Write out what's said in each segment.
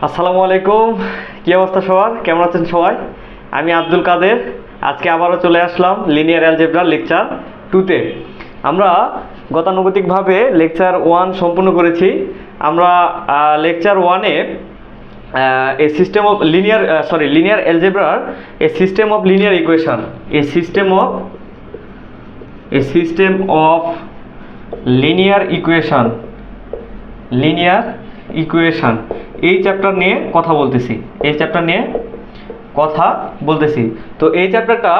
আসসালামু আলাইকুম। কি অবস্থা সবার, কেমন আছেন সবাই? আমি আব্দুল কাদের। আজকে আবারও চলে আসলাম লিনিয়ার অ্যালজেব্রার লেকচার 2তে। আমরা গতানুগতিকভাবে লেকচার 1 সম্পূর্ণ করেছি। আমরা লেকচার 1-এ এ সিস্টেম অফ লিনিয়ার অ্যালজেব্রার a system of linear equation linear equation এই চ্যাপ্টার নিয়ে কথা বলতেছি। তো এই চ্যাপ্টারটা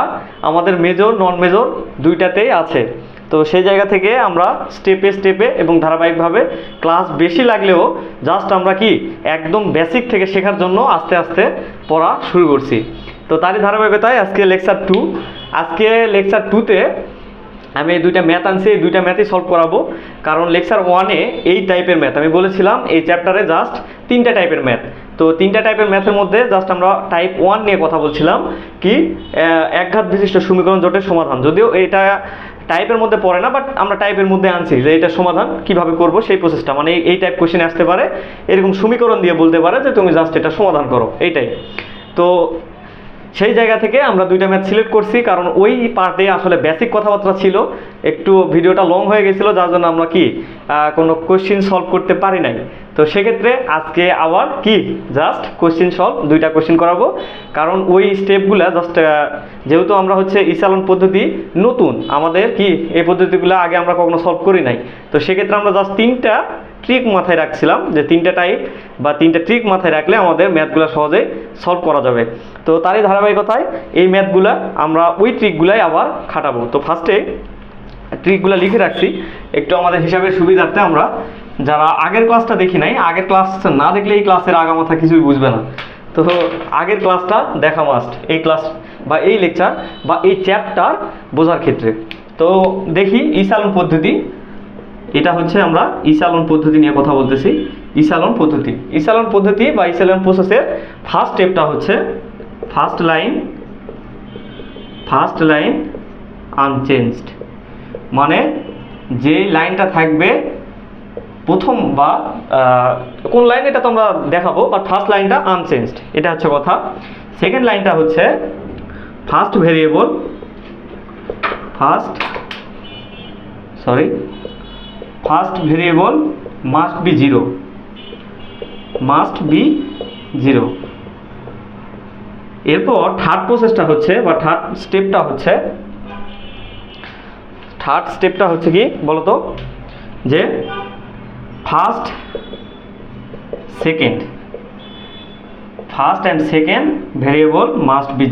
আমাদের মেজর নন মেজর দুইটাতেই আছে। তো সেই জায়গা থেকে আমরা স্টেপে এবং ধারাবাহিকভাবে ক্লাস বেশি লাগলেও জাস্ট আমরা কি একদম বেসিক থেকে শেখার জন্য আস্তে আস্তে পড়া শুরু করছি। তো তারই ধারাবাহিকতায় আজকে লেকচার 2তে আমি এই দুইটা ম্যাথ আনছি, এই দুইটা ম্যাথই সলভ করাবো। কারণ লেকচার 1-এ এই টাইপের ম্যাথ আমি বলেছিলাম এই চ্যাপ্টারে জাস্ট 3টা টাইপের ম্যাথ। তো 3টা টাইপের ম্যাথের মধ্যে জাস্ট আমরা টাইপ 1 নিয়ে কথা বলছিলাম, কি একঘাত বিশিষ্ট সমীকরণ জোটের সমাধান। যদিও এটা টাইপের মধ্যে পড়ে না, বাট আমরা টাইপের মধ্যে আনছি যে এটা সমাধান কিভাবে করব সেই প্রসেসটা, মানে এই টাইপ কোশ্চেন আসতে পারে, এরকম সমীকরণ দিয়ে বলতে পারে যে তুমি জাস্ট এটা সমাধান করো, এইটাই। তো সেই জায়গা থেকে আমরা দুইটা ম্যাথ সিলেক্ট করছি, কারণ ওই পার্টে আসলে বেসিক কথাবার্তা ছিল, একটু ভিডিওটা লং হয়ে গেছিলো, যার জন্য আমরা কি কোনো কোশ্চেন সলভ করতে পারি নাই। তো সেক্ষেত্রে আজকে আবার কি জাস্ট দুইটা কোশ্চেন করাবো। কারণ ওই স্টেপগুলো জাস্ট যেহেতু আমরা হচ্ছে ইসালন পদ্ধতি নতুন, আমাদের কি এই পদ্ধতিগুলো আগে আমরা কখনো সলভ করি নাই। তো সেক্ষেত্রে আমরা জাস্ট 3টা ট্রিক মাথায় রাখছিলাম, যে 3টা টাইপ বা 3টা ট্রিক মাথায় রাখলে আমাদের ম্যাথগুলো সহজেই সলভ করা যাবে। তো তারই ধারাবাহিকতায় এই ম্যাথগুলা আমরা ওই ট্রিকগুলাই আবার খাটাবো। তো ফার্স্টে ট্রিকগুলো লিখে রাখছি একটু আমাদের হিসাবের সুবিধার্থে। আমরা যারা আগের ক্লাসটা দেখি নাই, আগের ক্লাস না দেখলে এই ক্লাসের আগামাথা কিছুই বুঝবে না। তো আগের ক্লাসটা দেখা মাস্ট এই ক্লাস বা এই লেকচার বা এই চ্যাপ্টার বোঝার ক্ষেত্রে। তো দেখি ইসালন পদ্ধতি, এটা হচ্ছে আমরা ইসালন পদ্ধতি নিয়ে কথা বলতেছি। ইসালন পদ্ধতি বা ইসালন প্রসেসের ফার্স্ট স্টেপটা হচ্ছে ফার্স্ট লাইন আনচেঞ্জড, মানে যে লাইনটা থাকবে প্রথম বা কোন লাইন এটা তো আমরা দেখাবো, বাট ফার্স্ট লাইনটা আনচেঞ্জড, এটা হচ্ছে কথা। সেকেন্ড লাইনটা হচ্ছে first variable must be zero. এরপর থার্ড প্রসেসটা হচ্ছে বা থার্ড স্টেপটা হচ্ছে কি বলতো, যে first and second variable must be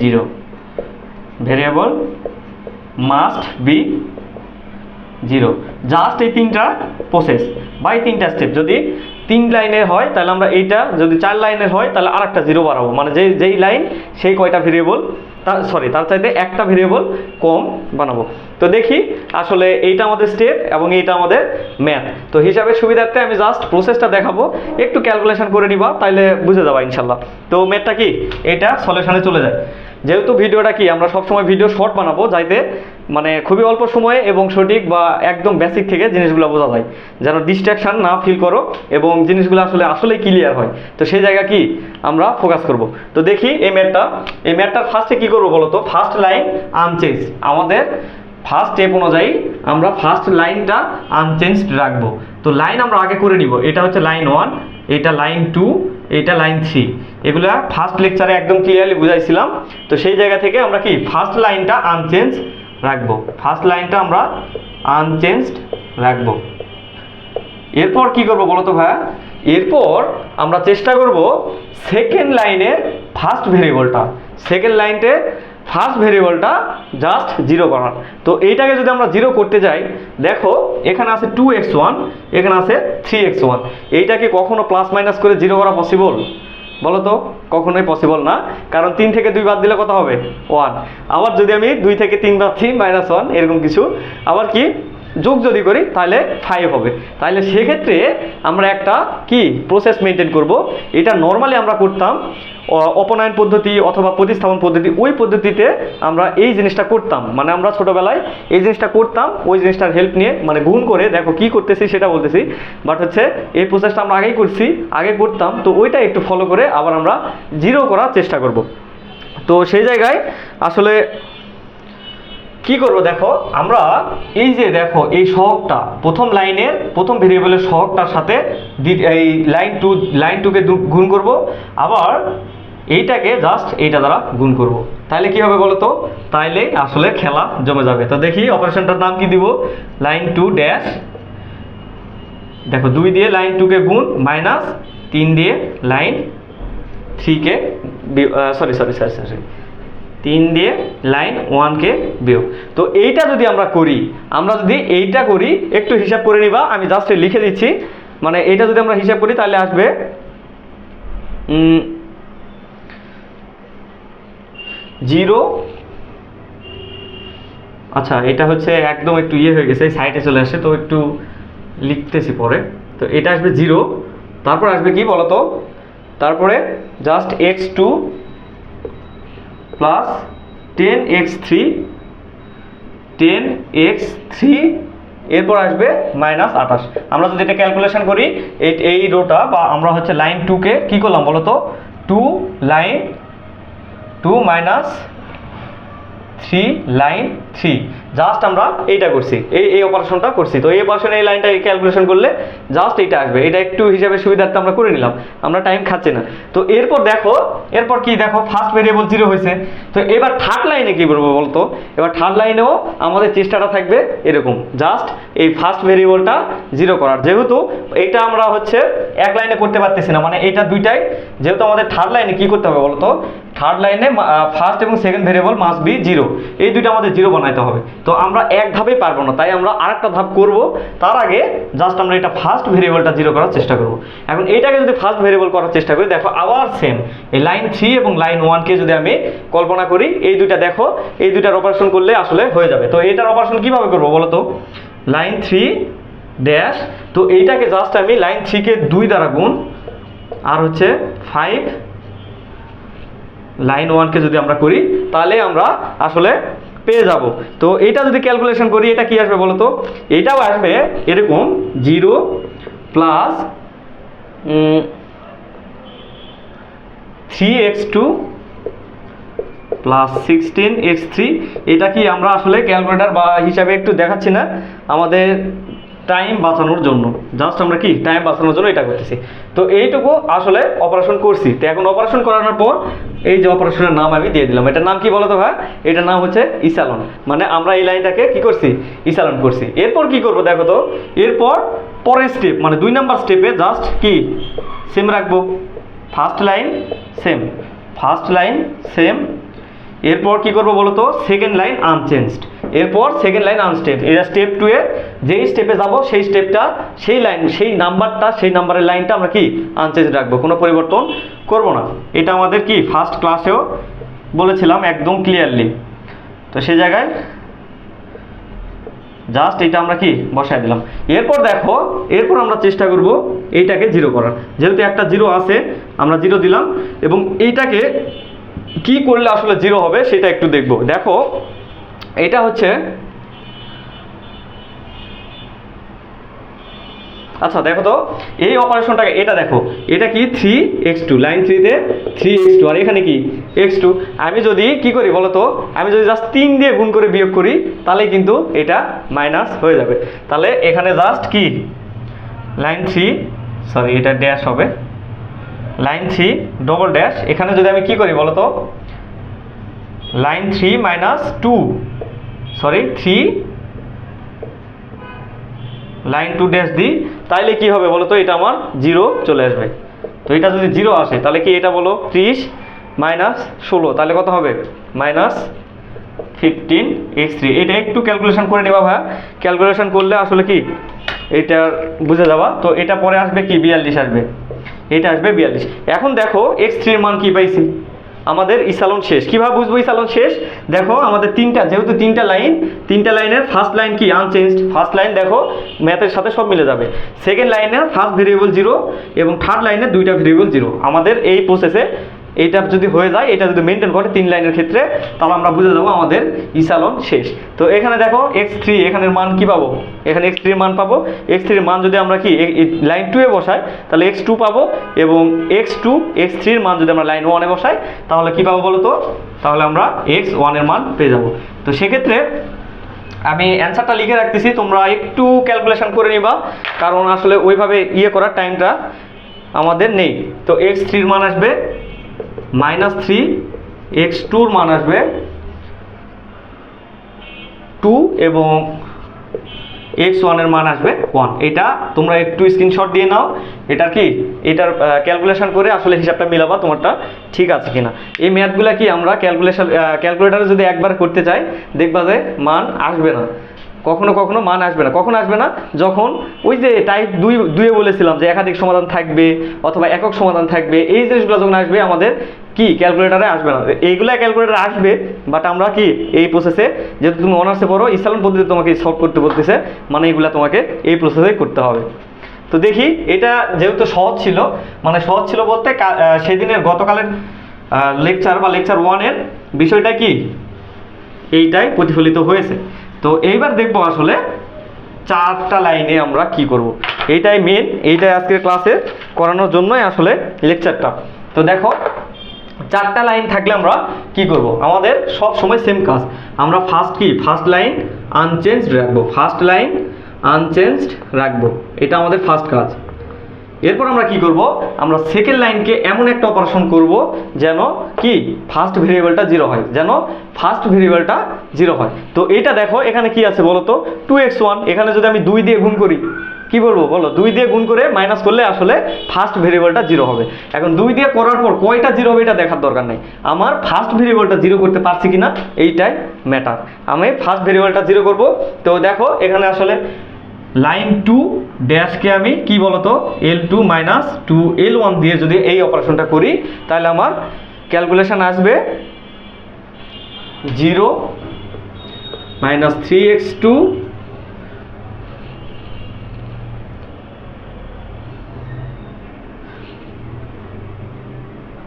zero. Just এই 3টা প্রসেস বা এই 3টা স্টেপ। যদি 3 লাইনের হয় তাহলে আমরা এইটা, যদি 4 লাইনের হয় তাহলে আরেকটা জিরো বাড়াবো, মানে যেই লাইন সেই কয়টা ভেরিয়েবল, তার চাইতে একটা ভেরিয়েবল কম বানাবো। তো দেখি আসলে এইটা আমাদের স্টেপ এবং এইটা আমাদের ম্যাথ। তো হিসাবের সুবিধার্থে আমি জাস্ট প্রসেসটা দেখাবো, একটু ক্যালকুলেশন করে নিবা, তাইলে বুঝে যাবা ইনশাল্লাহ। তো ম্যাথটা কি, এটা সলিউশনে চলে যায়। যেহেতু ভিডিওটা কি আমরা সবসময় ভিডিও শর্ট বানাবো, যাইতে মানে খুবই অল্প সময়ে এবং সঠিক বা একদম বেসিক থেকে জিনিসগুলো বোঝা যায়, যেন ডিস্ট্রাকশন না ফিল করো এবং জিনিসগুলো আসলে ক্লিয়ার হয়। তো সেই জায়গা কি আমরা ফোকাস করব। তো দেখি এই ম্যাথটার ফার্স্টে কি করবো বলো তো, ফার্স্ট লাইন আনচেঞ্জ। আমাদের ফার্স্ট স্টেপ অনুযায়ী আমরা ফার্স্ট লাইনটা আনচেঞ্জড রাখবো। তো লাইন আমরা আগে করে নিব, এটা হচ্ছে লাইন 1, এটা লাইন 2, এটা লাইন 3। এগুলা ফার্স্ট লেকচারে একদম ক্লিয়ারলি বুঝাইছিলাম। তো সেই জায়গা থেকে আমরা কি ফার্স্ট লাইনটা আনচেঞ্জ রাখবো। এরপর কি করব বলো তো ভাইয়া, এরপর আমরা চেষ্টা করব সেকেন্ড লাইনের ফার্স্ট ভেরিয়েবলটা জাস্ট জিরো করার। তো এইটাকে যদি আমরা জিরো করতে যাই, দেখো এখানে আছে 2x1, এখানে আছে 3x1। এইটাকে কখনো প্লাস মাইনাস করে জিরো করা পসিবল বলো তো? কখনোই পসিবল না, কারণ 3 থেকে 2 বাদ দিলে কত হবে 1। আবার যদি আমি 2 থেকে 3 বাদ দিই -1 এরকম কিছু। আবার কি যোগ যদি করি তাহলে 5 হবে। তাহলে সেক্ষেত্রে আমরা একটা কি প্রসেস মেনটেন করব। এটা নর্মালি আমরা করতাম অপনয়ন পদ্ধতি অথবা প্রতিস্থাপন পদ্ধতি, ওই পদ্ধতিতে আমরা এই জিনিসটা করতাম, মানে আমরা ছোটোবেলায় এই জিনিসটা করতাম, ওই জিনিসটার হেল্প নিয়ে মানে গুণ করে দেখো কি করতেছি সেটা বলতেছি, বাট হচ্ছে এই প্রসেসটা আমরা আগেই করছি, আগে করতাম, তো ওইটা একটু ফলো করে আবার আমরা জিরো করার চেষ্টা করব। তো সেই জায়গায় আসলে কি করব, দেখো আমরা এই যে দেখো এই সহগটা প্রথম লাইনের প্রথম ভেরিয়েবলের সহগটার সাথে এই লাইন টুকে গুণ করব, আবার এইটাকে জাস্ট এইটা দ্বারা গুণ করব। তাহলে কি হবে বলো তো, তাইলে আসলে খেলা জমে যাবে। তো দেখি অপারেশনটার নাম কি দিব, লাইন 2 ড্যাশ, দেখো 2 দিয়ে লাইন 2 কে গুণ মাইনাস 3 দিয়ে লাইন 3 কে সরি 3 দিয়ে লাইন 1 কে বিয়োগ। তো এইটা যদি আমরা করি, আমরা যদি এইটা করি, একটু হিসাব করে নিবা, আমি জাস্ট লিখে দিচ্ছি, মানে এইটা যদি আমরা হিসাব করি তাহলে আসবে 0, আচ্ছা এটা হচ্ছে একদম একটু ইয়ে হয়ে গেছে, সাইডে চলে আসে, তো একটু লিখতেছি পরে। তো এটা আসবে 0, তারপর আসবে কি বলতো, তারপরে জাস্ট x2 প্লাস 10x3 এরপর আসবে মাইনাস 28। আমরা যদি এটা ক্যালকুলেশন করি, এই রোটা বা আমরা হচ্ছে লাইন 2 কে কি করলাম বলতো, 2 লাইন 2 মাইনাস 3 লাইন 3, জাস্ট আমরা এইটা করছি, এই অপারেশনটা করছি। তো এই অপারেশন এই লাইনটা ক্যালকুলেশন করলে জাস্ট এইটা আসবে। এটা একটু হিসাবে সুবিধার্থে আমরা করে নিলাম, আমরা টাইম খাচ্ছি না। তো এরপর দেখো, এরপর কি দেখো, ফার্স্ট ভেরিয়েবল 0 হয়েছে। তো এবার থার্ড লাইনে কি করবো বলতো, এবার থার্ড লাইনেও আমাদের চেষ্টাটা থাকবে এরকম, জাস্ট এই ফার্স্ট ভেরিয়েবলটা 0 করার। যেহেতু এইটা আমরা হচ্ছে এক লাইনে করতে পারতেছি না, মানে এইটা দুইটাই, যেহেতু আমাদের থার্ড লাইনে কি করতে হবে বলতো, থার্ড লাইনে ফার্স্ট এবং সেকেন্ড ভেরিয়েবল মাস্ট বি 0, এই দুইটা আমাদের 0 বানাইতে হবে। তো আমরা এক ধাপেই পারবো না, তাই আমরা আরেকটা ধাপ করব। তার আগে জাস্ট আমরা এটা ফার্স্ট ভেরিয়েবলটা 0 করার চেষ্টা করব। এখন এইটাকে যদি ফার্স্ট ভেরিয়েবল করার চেষ্টা করি, দেখো আবার সেম এই লাইন 3 এবং লাইন 1 কে যদি আমি কল্পনা করি, এই দুইটা দেখো, এই দুইটার অপারেশন করলে আসলে হয়ে যাবে। তো এইটার অপারেশন কিভাবে করবো বলো তো, লাইন 3 ড্যাশ, তো এইটাকে জাস্ট আমি লাইন 3 কে 2 দ্বারা গুণ, আর হচ্ছে 5 লাইন 1 কে যদি আমরা করি তাহলে আমরা আসলে পেয়ে যাব। তো এইটা যদি ক্যালকুলেশন করি, এটা কি আসবে বলো তো, এটাও আসবে এরকম 0 প্লাস 3x2 প্লাস 16x3। এটা কি আমরা আসলে ক্যালকুলেটর বা হিসাবে একটু দেখাচ্ছি না, আমাদের টাইম বাঁচানোর জন্য, জাস্ট আমরা কি টাইম বাঁচানোর জন্য এটা করতেছি। তো এইটুকু আসলে অপারেশন করছি। তো এখন অপারেশন করানোর পর এই যে অপারেশনের নাম আমি দিয়ে দিলাম, এটার নাম কি বলতো ভাই, এটার নাম হচ্ছে ইসালন, মানে আমরা এই লাইনটাকে কি করছি, ইসালন করছি। এরপর কি করব দেখো তো, এরপর পরের স্টেপ মানে 2 নাম্বার স্টেপে জাস্ট কি সেম রাখবো, ফার্স্ট লাইন সেম, এরপর কি করবো বলো তো, সেকেন্ড লাইন আনচেঞ্জড, এরপর সেকেন্ড লাইন আনস্টেপ। এটা স্টেপ 2 এ যেই স্টেপে যাব সেই স্টেপটা, সেই লাইন, সেই নাম্বারটা, সেই নাম্বারের লাইনটা আমরা কি আনচেঞ্জ রাখবো, কোনো পরিবর্তন করব না। এটা আমাদের কি ফার্স্ট ক্লাসেও বলেছিলাম একদম ক্লিয়ারলি। তো সেই জায়গায় জাস্ট এটা আমরা কি বসায় দিলাম। এরপর দেখো, এরপর আমরা চেষ্টা করব এইটাকে 0 করার, যেহেতু একটা 0 আছে আমরা 0 দিলাম, এবং এইটাকে কি করলে আসলে 0 হবে সেটা একটু দেখব। দেখো এটা হচ্ছে, আচ্ছা দেখো তো এই অপারেশনটাকে, এটা দেখো এটা কি 3x2, লাইন 3 তে 3x2, আর এখানে কি x2। আমি যদি কি করি বলো তো, আমি যদি জাস্ট 3 দিয়ে গুণ করে বিয়োগ করি তাহলে কিন্তু এটা মাইনাস হয়ে যাবে। তাহলে এখানে জাস্ট কি লাইন 3, সরি এটা ড্যাশ হবে, লাইন 3 ডবল ড্যাশ, এখানে যদি আমি কি করি বলো তো, line 3 minus 2, sorry 3 line 2 dash দিই, তাইলে কি হবে বলো তো, এটা আমার 0 চলে আসবে। তো এটা যদি 0 আসে তাহলে কি এটা বলো 30 মাইনাস 16, তাহলে কত হবে মাইনাস 15x3। এটা একটু ক্যালকুলেশন করে নেবা ভাই, ক্যালকুলেশন করলে আসলে কি এটা বুঝে যাবা। তো এটা পরে আসবে কি 42 আসবে, এটা আসবে 42। এখন দেখো x3 এর মান কি পাইছি, আমাদের ইসালন শেষ। কিভাবে বুঝবো ইসালন শেষ? দেখো আমাদের যেহেতু তিনটা লাইনের ফার্স্ট লাইন কি আনচেঞ্জড, ফার্স্ট লাইন দেখো ম্যাথের সাথে সব মিলে যাবে। সেকেন্ড লাইনের ফার্স্ট ভেরিয়েবল 0 এবং থার্ড লাইনের দুইটা ভেরিয়েবল 0। আমাদের এই প্রসেসে এইটা যদি হয়ে যায়, এটা যদি মেনটেন করে 3 লাইনের ক্ষেত্রে, তাহলে আমরা বুঝে যাবো আমাদের ইসালন শেষ। তো এখানে দেখো x3 এখানের মান কি পাবো? এখানে x3 এর মান পাবো। x3 এর মান যদি আমরা কি লাইন 2 এ বসাই তাহলে x2 পাবো, এবং x3 এর মান যদি আমরা লাইন 1 এ বসাই তাহলে কি পাবো বলো তো? তাহলে আমরা x1 এর মান পেয়ে যাবো। তো সেক্ষেত্রে আমি অ্যান্সারটা লিখে রাখতেছি, তোমরা একটু ক্যালকুলেশন করে নিবা, কারণ আসলে ওইভাবে করার টাইমটা আমাদের নেই। তো x3 এর মান আসবে -3, x2 এর মান আসবে 2 এবং x1 এর মান আসবে 1। এটা তোমরা একটু স্ক্রিনশট দিয়ে নাও, এটার এটার ক্যালকুলেশন করে আসলে হিসাবটা মিলাবা তোমারটা ঠিক আছে কিনা। এই ম্যাথগুলা কি আমরা ক্যালকুলেটারে যদি একবার করতে চাই দেখবা যে মান আসবে না, কখনো মান আসবে না। কখন আসবে না? যখন ওই যে টাইপ 2 বলেছিলাম যে একাধিক সমাধান থাকবে অথবা একক সমাধান থাকবে, এই জিনিসগুলো যখন আসবে আমাদের ক্যালকুলেটারে আসবে না। এইগুলা ক্যালকুলেটারে আসবে, বাট আমরা এই প্রসেসে, যেহেতু তুমি অনার্সে পড়ো, ইসালন পদ্ধতি তোমাকে সলভ করতে বলতেছে, মানে এগুলা তোমাকে এই প্রসেসে করতে হবে। তো দেখি, এটা যেহেতু সহজ ছিল বলতে সেদিনের গতকালের লেকচার 1 এর বিষয়টা এইটাই প্রতিফলিত হয়েছে। তো এইবার দেখবো আসলে 4টা লাইনে আমরা কি করব। এইটাই আজকের ক্লাসে করানোর জন্যই আসলে লেকচারটা। তো দেখো 4টা লাইন থাকলে আমরা কি করব? আমাদের সব সময় সেম কাজ, আমরা ফার্স্ট লাইন আনচেঞ্জড রাখবো, এটা আমাদের ফার্স্ট কাজ। এরপর আমরা কি করব? আমরা সেকেন্ড লাইনকে এমন একটা অপারেশন করব যেন ফার্স্ট ভেরিয়েবলটা 0 হয়। তো এটা দেখো এখানে কি আছে বলো তো? 2x1। এখানে যদি আমি 2 দিয়ে গুণ করি, কি বলবো বলো? 2 দিয়ে গুণ করে মাইনাস করলে আসলে ফার্স্ট ভেরিয়েবলটা 0 হবে। এখন 2 দিয়ে করার পর কয়টা 0 হবে এটা দেখার দরকার নেই, আমার ফার্স্ট ভেরিয়েবলটা 0 করতে পারছি কিনা এইটাই ম্যাটার। আমি ফার্স্ট ভেরিয়েবলটা 0 করব। তো দেখো এখানে আসলে লাইন 2 ড্যাশকে আমি কি বলতো L2 - 2L1 দিয়ে যদি এই অপারেশনটা করি তাহলে আমার ক্যালকুলেশন আসবে 0 - 3x2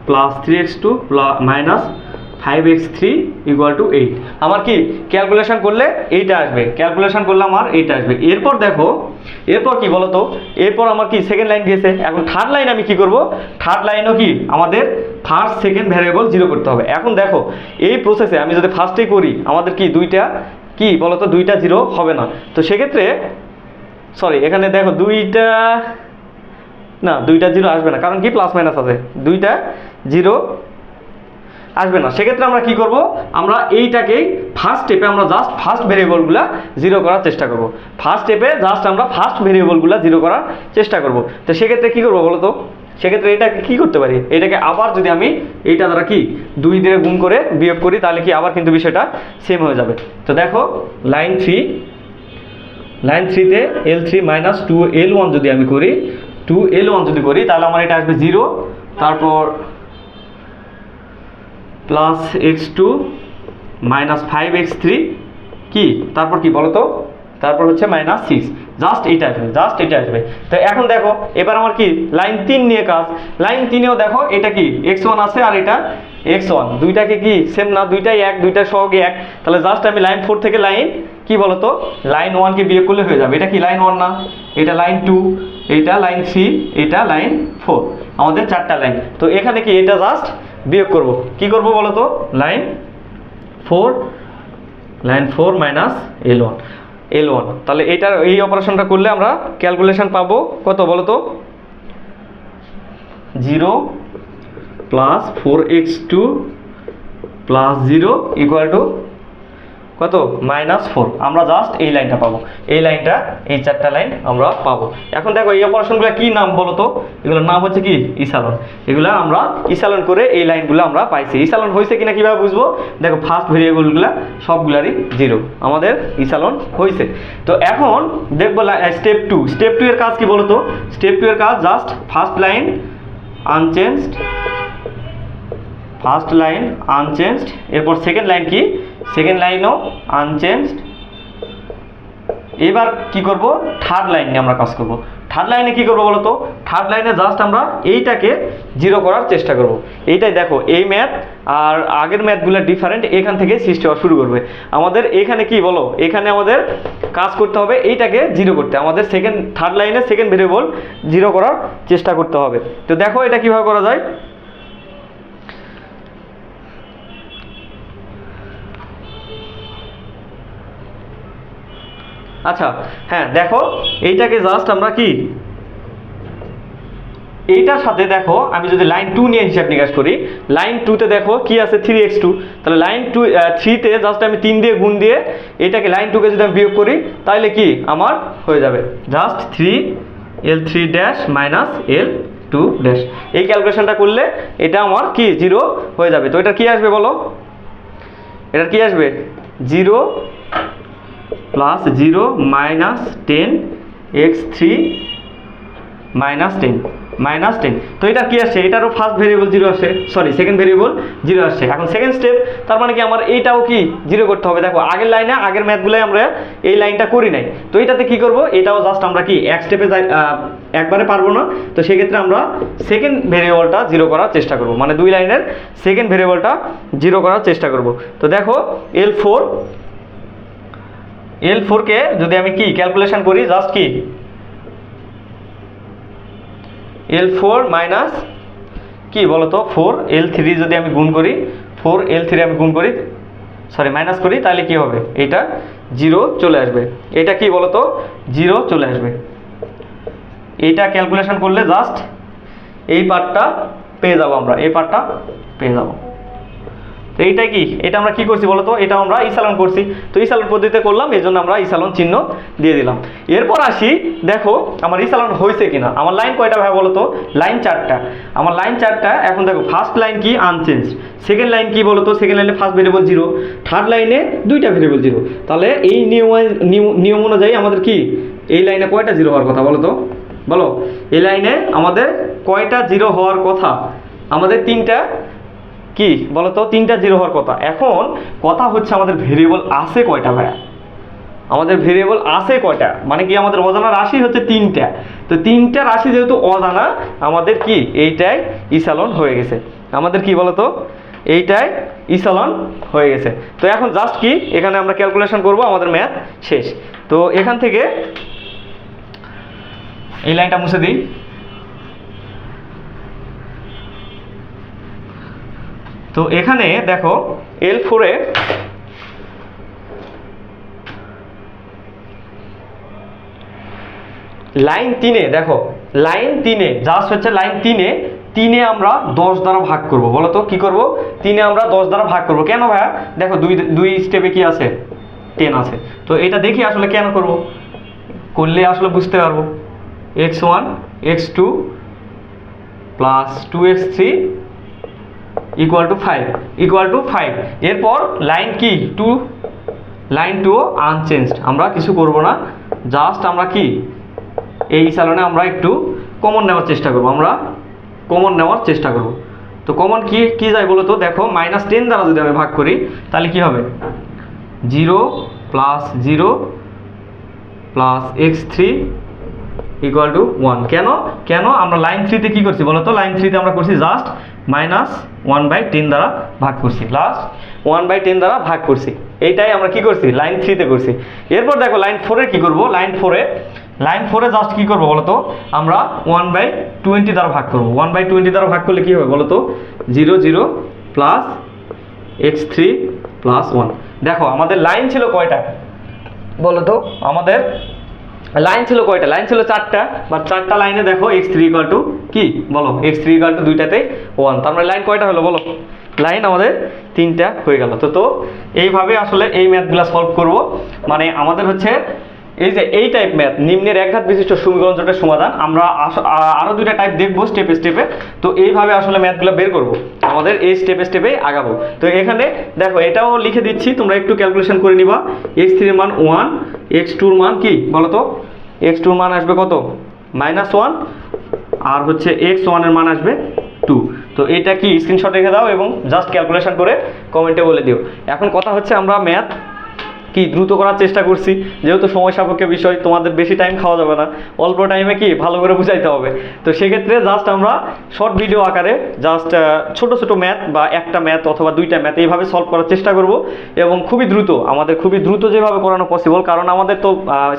+ 3x2 - 5x3 = 8। আমার ক্যালকুলেশন করলে এইটা আসবে, আমার এইটা আসবে। এরপর দেখো, এরপর কি বলতো? এরপর আমার সেকেন্ড লাইন গিয়েছে। এখন থার্ড লাইন আমি কি করব? থার্ড লাইনও আমাদের ফার্স্ট সেকেন্ড ভ্যারিয়েবল 0 করতে হবে। এখন দেখো এই প্রসেসে আমি যদি ফার্স্টেই করি, আমাদের দুইটা বলতো? দুইটা 0 হবে না। তো সেক্ষেত্রে এখানে দেখো দুইটা 0 আসবে না, কারণ প্লাস মাইনাস আছে, দুইটা 0 আসবে না। সেক্ষেত্রে আমরা কি করব? আমরা এইটাকেই ফার্স্ট স্টেপে আমরা জাস্ট ফার্স্ট ভেরিয়েবলগুলো 0 করার চেষ্টা করব। তো সেক্ষেত্রে কি করব বলো তো? সেক্ষেত্রে এটা কি করতে পারি? এটাকে আবার যদি আমি এইটা দ্বারা 2 দিয়ে গুণ করে বিয়োগ করি তাহলে আবার কিন্তু বিষয়টা সেম হয়ে যাবে। তো দেখো লাইন 3 তে L3 - 2L1 যদি আমি করি, তাহলে আমার এটা আসবে 0, তারপর +x2 - 5x3 তারপর বলতো? তারপর হচ্ছে -6, জাস্ট এটা আসবে। তো এখন দেখো এবার আমার লাইন 3 নিয়ে কাজ। লাইন 3এও দেখো এটা x1 আছে আর এটা x1, দুইটাকে সেম না? দুইটাই এক, দুইটা সহগে এক। তাহলে জাস্ট আমি লাইন 4 থেকে লাইন বলতো? লাইন 1 কে বিয়োগ করলে হয়ে যাবে। এটা লাইন 1 না? এটা লাইন 2, এটা লাইন 3, এটা লাইন 4, আমাদের 4টা লাইন। তো এখানে এটা জাস্ট বিয়োগ করব। কি করব বলো তো? Line 4 - L1। তাহলে এই অপারেশনটা করলে আমরা ক্যালকুলেশন পাবো কত বলো তো? 0 + 4x2 + 0 = কত? -4। আমরা জাস্ট এই লাইনটা পাবো, এই 4টা লাইন আমরা পাবো। এখন দেখো এই অপারেশনগুলো কি নাম বলো তো? এগুলোর নাম হচ্ছে ইসালন। এগুলা আমরা ইসালন করে এই লাইনগুলো আমরা পাইছি। ইসালন হয়েছে কিনা কিভাবে বুঝবো? দেখো ফার্স্ট ভেরিয়েবলগুলো সবগুলারই 0, আমাদের ইসালন হয়েছে। তো এখন দেখবো স্টেপ 2 এর কাজ কি বলো তো? স্টেপ 2 এর কাজ just first line unchanged first line unchanged, এরপর সেকেন্ড লাইন কি, সেকেন্ড লাইনও আনচেঞ্জড। এবার কি করব, থার্ড লাইন নিয়ে আমরা কাজ করব। থার্ড লাইনে কি করব বলো তো, থার্ড লাইনে জাস্ট আমরা এইটাকে জিরো করার চেষ্টা করব। এইটাই দেখো, এই ম্যাথ আর আগের ম্যাথগুলো ডিফারেন্ট, এখান থেকে সৃষ্টি হওয়া শুরু করবে। আমাদের এখানে কি বলো, এখানে আমাদের কাজ করতে হবে এইটাকে জিরো করতে, আমাদের থার্ড লাইনে সেকেন্ড ভেরিয়েবল জিরো করার চেষ্টা করতে হবে। তো দেখো এটা কিভাবে করা যায়। আচ্ছা হ্যাঁ, দেখো এইটাকে জাস্ট আমরা কি, এইটার সাথে দেখো আমি যদি লাইন 2 নিয়ে হিসাব নিকাশ করি, লাইন 2তে দেখো কি আছে 3x2, তাহলে লাইন 3তে জাস্ট আমি 3 দিয়ে গুণ দিয়ে এটাকে লাইন 2কে যদি আমি বিয়োগ করি তাহলে কি আমার হয়ে যাবে just 3l3 dash minus l2 dash. এই ক্যালকুলেশনটা করলে এটা আমার কি জিরো হয়ে যাবে। তো এটা কি আসবে বলো, এটা কি আসবে 0 প্লাস 0 মাইনাস 10x3 মাইনাস 10। তো এটা কি আসছে, এটারও ফার্স্ট ভেরিয়েবল জিরো আসছে, সরি সেকেন্ড ভেরিয়েবল জিরো আসছে। এখন সেকেন্ড স্টেপ, তার মানে কি আমার এইটাও কি জিরো করতে হবে। দেখো আগের লাইনে আগের ম্যাথগুলোয় আমরা এই লাইনটা করি নাই, তো এটাতে কি করব, এটাও জাস্ট আমরা কি এক স্টেপে যাই, একবারে পারবো না। তো সেক্ষেত্রে আমরা সেকেন্ড ভেরিয়েবলটা জিরো করার চেষ্টা করব, মানে দুই লাইনের সেকেন্ড ভেরিয়েবলটা জিরো করার চেষ্টা করব। তো দেখো L4কে যদি আমি কি ক্যালকুলেশন করি, জাস্ট কি L4 মাইনাস কি বলতো 4L3 যদি আমি গুণ করি, 4L3 আমি গুণ করি, সরি মাইনাস করি, তাহলে কি হবে, এটা জিরো চলে আসবে। এটা কি বলতো জিরো চলে আসবে। এইটা ক্যালকুলেশন করলে জাস্ট এই পার্টটা পেয়ে যাবো আমরা, এই পার্টটা পেয়ে যাবো। তো এইটা কি, এটা আমরা কি করছি বলতো, এটা আমরা ইসালন করছি। তো ইসালন পদ্ধতিতে করলাম, এই জন্য আমরা ইসালন চিহ্ন দিয়ে দিলাম। এরপর আসি, দেখো আমার ইসালন হয়েছে কিনা। আমার লাইন কয়টা ভাই বলতো, লাইন 4টা। আমার লাইন 4টা। এখন দেখো ফার্স্ট লাইন কি আনচেঞ্জ, সেকেন্ড লাইন কি বলতো, সেকেন্ড লাইনে ফার্স্ট ভেরিয়েবল জিরো, থার্ড লাইনে দুইটা ভেরিয়েবল জিরো। তাহলে এই নিয়ম অনুযায়ী আমাদের কি এই লাইনে কয়টা জিরো হওয়ার কথা বলতো, বলো এই লাইনে আমাদের কয়টা জিরো হওয়ার কথা, আমাদের তিনটা কি বলতো, তিনটা জিরো হওয়ার কথা। এখন কথা হচ্ছে আমাদের ভেরিয়েবল আছে কয়টা ভাইয়া, আমাদের ভেরিয়েবল আছে কয়টা, মানে কি আমাদের অজানা রাশি হচ্ছে 3টা। তো 3টা রাশি যেহেতু অজানা, আমাদের কি এইটাই ইসালন হয়ে গেছে, আমাদের কি বলতো এইটাই ইসালন হয়ে গেছে। তো এখন জাস্ট কি এখানে আমরা ক্যালকুলেশন করব, আমাদের ম্যাথ শেষ। তো এখান থেকে এই লাইনটা মুছে দিই। তো এখানে দেখো L4-এ লাইন 3-এ দেখো, লাইন 3-এ জাস্ট হচ্ছে লাইন 3-এ আমরা 10 দ্বারা ভাগ করব। বলো তো কি করব, 3-এ আমরা 10 দ্বারা ভাগ করব। কেন ভাইয়া, দেখো দুই স্টেপে কি আছে 10 আছে। তো এটা দেখি আসলে কেন করব, করলে আসলে বুঝতে পারবো। x1 x2 plus 2x3 equal to 5 এরপর লাইন কি 2, লাইন 2 আনচেঞ্জড, আমরা কিছু করব না, জাস্ট আমরা কি এই ইসালনে আমরা একটু কমন নেওয়ার চেষ্টা করব, তো কমন কি যায় বলো তো, দেখো -10 দ্বারা যদি আমি ভাগ করি তাহলে কি হবে 0 plus 0 plus x3 equal to 1। কেন আমরা লাইন 3-তে কি করছি বলো তো, লাইন 3-তে আমরা করছি জাস্ট -1/10 দ্বারা ভাগ করছি, লাস্ট 1/10 দ্বারা ভাগ করছি। এইটাই আমরা কি করছি লাইন 3-তে করছি। এরপর দেখো লাইন 4-এ কি করব, লাইন 4-এ জাস্ট কি করব বলো তো, আমরা 1/20 দ্বারা ভাগ করব। 1/20 দ্বারা ভাগ করলে কি হবে বলো তো, 0 0 প্লাস x3 প্লাস 1। দেখো আমাদের লাইন ছিল কয়টা বলো তো, আমাদের লাইন ছিল কয়টা, লাইন ছিল 4টা, বা 4টা লাইনে দেখো x3 ইকুয়াল টু কি বলো, x3 ইকুয়াল টু দুইটাতেই 1। তার মানে লাইন কয়টা হলো বলো, লাইন আমাদের 3টা হয়ে গেল। তো এইভাবে আসলে এই ম্যাথগুলো সলভ করব। মানে আমাদের হচ্ছে এই যে এই টাইপ ম্যাথ, নিম্নের একঘাত বিশিষ্ট সমীকরণ জোটের সমাধান, আমরা আরো দুইটা টাইপ দেখবো স্টেপে। তো এইভাবে আসলে ম্যাথগুলো বের করব, আমাদের এই স্টেপে আগাবো। তো এখানে দেখো এটাও লিখে দিচ্ছি, তোমরা একটু ক্যালকুলেশন করে নিবা। x3 এর মান 1, x2 এর মান কি বলো তো, x2 এর মান আসবে কত -1, আর হচ্ছে x1 এর মান আসবে 2। তো এটা কি স্ক্রিনশট রেখে দাও এবং জাস্ট ক্যালকুলেশন করে কমেন্টে বলে দিও। এখন কথা হচ্ছে আমরা ম্যাথ কি দ্রুত করার চেষ্টা করছি, যেহেতু সময় সাপেক্ষ বিষয়, তোমাদের বেশি টাইম খাওয়া যাবে না, অল্প টাইমে কি ভালো করে বুঝাইতে হবে। তো সেক্ষেত্রে জাস্ট আমরা শর্ট ভিডিও আকারে জাস্ট ছোট ছোট ম্যাথ বা একটা ম্যাথ অথবা দুইটা ম্যাথ এইভাবে সলভ করার চেষ্টা করব, এবং খুবই দ্রুত, আমাদের খুবই দ্রুত যেভাবে করানো পসিবল, কারণ আমাদের তো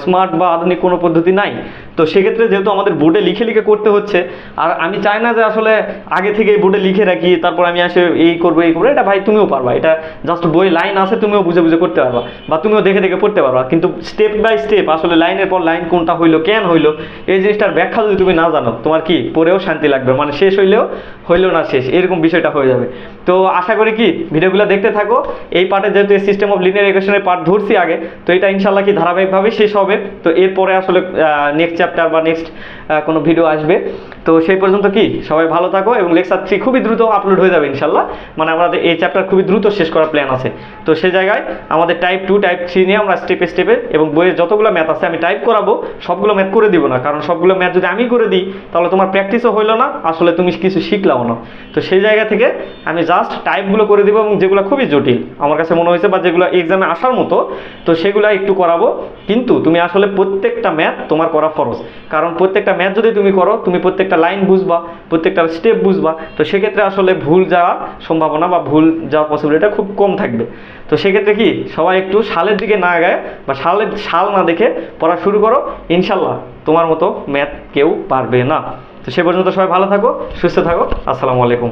স্মার্ট বা আধুনিক কোনো পদ্ধতি নাই। তো সেক্ষেত্রে যেহেতু আমাদের বোর্ডে লিখে লিখে করতে হচ্ছে, আর আমি চাই না যে আসলে আগে থেকে বোর্ডে লিখে রাখি তারপর আমি আসে এই করবো এই করবো, এটা ভাই তুমিও পারবা, এটা জাস্ট বই লাইন আছে তুমিও বুঝে বুঝে করতে পারবা বা তুমিও দেখে দেখে পড়তে পারবা, কিন্তু স্টেপ বাই স্টেপ আসলে লাইনের পর লাইন কোনটা হইলো কেন হইলো এই জিনিসটার ব্যাখ্যা যদি তুমি না জানো, তোমার কি পড়েও শান্তি লাগবে, মানে শেষ হইলেও হইলো না শেষ, এরকম বিষয়টা হয়ে যাবে। তো আশা করি কি ভিডিওগুলো দেখতে থাকো। এই পার্টে যেহেতু সিস্টেম অফ লিনিয়ার ইকুয়েশনের পার্ট ধরছি আগে, তো এটা ইনশাল্লাহ কি ধারাবাহিকভাবে শেষ হবে। তো এরপরে আসলে নেক্সট চ্যাপ্টার বা নেক্সট কোনো ভিডিও আসবে। তো সেই পর্যন্ত কি সবাই ভালো থাকো, এবং লেকচার 3 খুবই দ্রুত আপলোড হয়ে যাবে ইনশাল্লাহ, মানে আমাদের এই চ্যাপ্টার খুবই দ্রুত শেষ করার প্ল্যান আছে। তো সেই জায়গায় আমাদের টাইপ 2 টাইপ 3 নিয়ে আমরা স্টেপে স্টেপে, এবং বইয়ের যতগুলো ম্যাথ আছে আমি টাইপ করাবো, সবগুলো ম্যাথ করে দিব না, কারণ সবগুলো ম্যাথ যদি আমি করে দিই তাহলে তোমার প্র্যাকটিসও হইলো না, আসলে তুমি কিছু শিখলাও না। তো সেই জায়গা থেকে আমি জাস্ট টাইপগুলো করে দিব, এবং যেগুলো খুবই জটিল আমার কাছে মনে হয়েছে বা যেগুলো এক্সামে আসার মতো, তো সেগুলো একটু করাবো। কিন্তু তুমি আসলে প্রত্যেকটা ম্যাথ তোমার করা ফরজ, কারণ প্রত্যেকটা ম্যাথ যদি তুমি করো, তুমি প্রত্যেকটা লাইন বুঝবা, প্রত্যেকটা স্টেপ বুঝবা, তো সেক্ষেত্রে আসলে ভুল যাওয়ার সম্ভাবনা বা ভুল যাওয়ার পসিবিলিটি খুব কম থাকবে। তো সেক্ষেত্রে কি সবাই একটু সালের দিকে না গায় বা সাল না দেখে পড়া শুরু করো, ইনশাল্লাহ তোমার মতো ম্যাথ কেউ পারবে না। তো সে পর্যন্ত সবাই ভালো থাকো, সুস্থ থাকো, আসসালামু আলাইকুম।